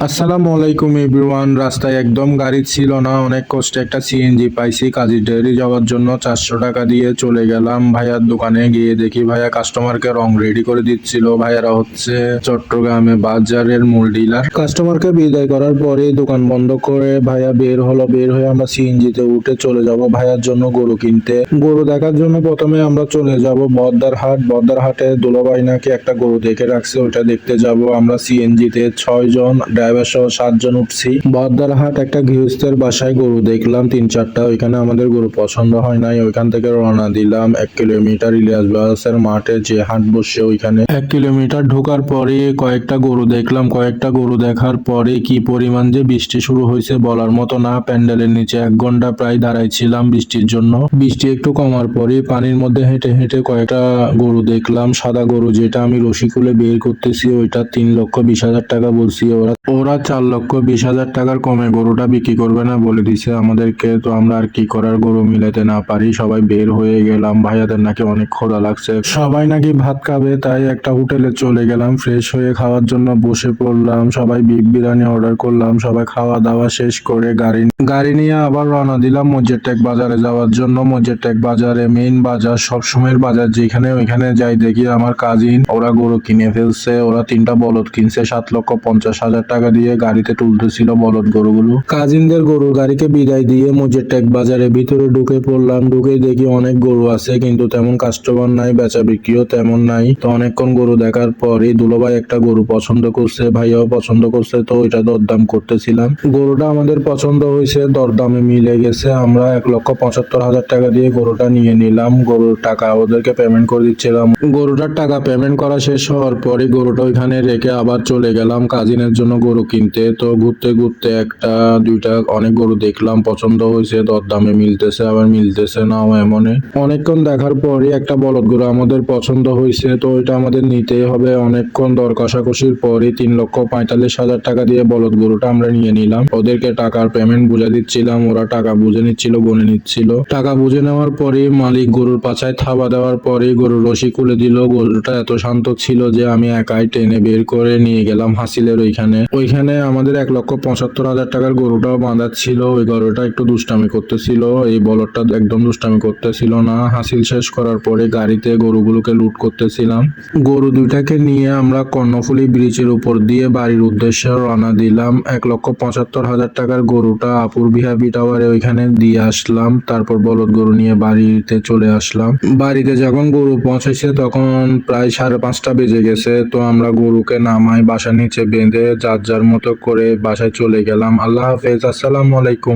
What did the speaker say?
আসসালামু আলাইকুম এভরিওয়ান। রাস্তায় একদম গাড়ি ছিল না, অনেক কষ্টে একটা সিএনজি পাইছি। কাজী ডেইরি যাওয়ার জন্য 400 টাকা দিয়ে চলে গেলাম ভাইয়ার দোকানে। গিয়ে দেখি ভাইয়া কাস্টমারকে রং রেডি করে দিচ্ছিল। ভাইয়ারা হচ্ছে চট্টগ্রামে বাজারের মূল ডিলার। কাস্টমারকে বিদায় করার পরে দোকান বন্ধ করে ভাইয়া বের হলো। বের হয়ে আমরা সিএনজিতে উঠে চলে যাব ভাইয়ার জন্য গরু কিনতে। গরু দেখার জন্য প্রথমে আমরা চলে যাব বদ্দার হাট। বদ্দার হাটে দুলাভাই নাকি একটা গরু দেখে রাখছে, ওটা দেখতে যাব। আমরা সিএনজিতে 6 জন, ড্রাইভার সহ 7 জন উঠছি। বদ্দারহাট একটা গৃহস্থের বাসায় গরু দেখলাম 3-4টা। ওইখানে আমাদের গরু পছন্দ হয় নাই, ওইখান থেকে রওনা দিলাম 1 কিলোমিটার ইলিয়াস ব্রাদার্সের মাঠে যে হাট বসে ওইখানে। 1 কিলোমিটার ঢোকার পরে কয়েকটা গরু দেখলাম। কয়েকটা গরু দেখার পরে কি পরিমাণ যে বৃষ্টি শুরু হয়েছে বলার মতো না। প্যান্ডেলের নিচে 1 ঘন্টা প্রায় দাঁড়াইছিলাম বৃষ্টির জন্য। বৃষ্টি একটু কমার পরে পানির মধ্যে হেঁটে হেঁটে কয়েকটা গরু দেখলাম। সাদা গরু যেটা আমি রশি খুলে বের করতেছি ওইটা 3,20,000 টাকা বলছি। ওরা 4,20,000 টাকার কমে গরুটা বিক্রি করবে না বলে দিছে আমাদেরকে। তো আমরা আর কি করার, গরু মিলাতে না পারি সবাই বের হয়ে গেলাম। ভাইয়াদের নাকি অনেক ক্ষুধা লাগছে, সবাই নাকি ভাত খাবে, তাই একটা হোটেলে চলে গেলাম। ফ্রেশ হয়ে খাওয়ার জন্য বসে পড়লাম। সবাই বিফ বিরিয়ানি অর্ডার করলাম। সবাই খাওয়া দাওয়া শেষ করে গাড়ি নিয়ে আবার রওনা দিলাম মসজিদটেক বাজারে যাওয়ার জন্য। মসজিদটেক বাজারে মেইন বাজার, সবসময়ের বাজার যেখানে, ওইখানে যাই দেখি আমার কাজিন ওরা গরু কিনে ফেলছে। ওরা 3টা বলদ কিনছে 7,50,000 টাকা দিয়ে। গাড়িতে তুলতেছিল বলদ গরুগুলো। কাজিনদের গরুর গাড়িকে বিদায় দিয়ে মসজিদটেক বাজারে ভিতরে ঢুকে পড়লাম। ঢুকে দেখি অনেক গরু আছে কিন্তু তেমন কাস্টমার নাই, বেচা বিক্রিও তেমন নাই। তো অনেকক্ষণ গরু দেখার পরে দুলোভাই একটা গরু পছন্দ করছে, ভাইয়াও পছন্দ করছে, তো ওইটা দরদাম করতেছিলাম। গরুটা আমাদের পছন্দ হয়েছে, দরদামে মিলে গেছে। আমরা 1,75,000 টাকা দিয়ে গরুটা নিয়ে নিলাম। গরুর টাকা ওদেরকে পেমেন্ট করে দিচ্ছিলাম। গরুটার টাকা পেমেন্ট করা শেষ হওয়ার পরে গরুটা ওইখানে রেখে আবার চলে গেলাম কাজিনের জন্য গরু কিনতে। তো ঘুরতে ঘুরতে একটা দুইটা অনেক গরু দেখলাম, পছন্দ হয়েছে, দরদামে মিলতেছে আবার মিলতেছে নাও। এমনই অনেকক্ষণ দেখার পরে একটা বলদ গরু আমাদের পছন্দ হয়েছে, তো ওইটা আমাদের নিতেই হবে। অনেকক্ষণ দর কষাকষির পরে 3,45,000 টাকা দিয়ে বলদ গরুটা আমরা নিয়ে নিলাম। ওদেরকে টাকার পেমেন্ট বুঝে দিচ্ছিলাম, ওরা টাকা বুঝে নিচ্ছিল, গুনে নিচ্ছিল। টাকা বুঝে নেওয়ার পরে মালিক গরুর পাছায় থাবা দেওয়ার পরে গরুর রশি খুলে দিল। গরুটা এত শান্ত ছিল যে আমি একাই টেনে বের করে নিয়ে গেলাম হাসিলের ওইখানে আমাদের 1,75,000 টাকার গরুটাও বাঁধা ছিল। ওই গরুটা একটু দুষ্টামি করতেছিল, এই বলদটা একদম দুষ্টামি করতেছিল না। হাসিল শেষ করার পরে গাড়িতে গরুগুলোকে লুট করতেছিলাম। গরু দুইটাকে নিয়ে আমরা কর্ণফুলী ব্রিজের উপর দিয়ে বাড়ির উদ্দেশ্যে রওনা দিলাম। 1,75,000 টাকার গরুটা আপুর ভিআইপি টাওয়ারে ওইখানে দিয়ে আসলাম। তারপর বলদ গরু নিয়ে বাড়িতে চলে আসলাম। বাড়িতে যখন গরু পৌঁছেছে তখন প্রায় 5:30 বেজে গেছে। তো আমরা গরুকে নামাই বাসার নিচে বেঁধে যার যার মতো করে বাসায় চলে গেলাম। আল্লাহ হাফেজ, আসসালামু আলাইকুম।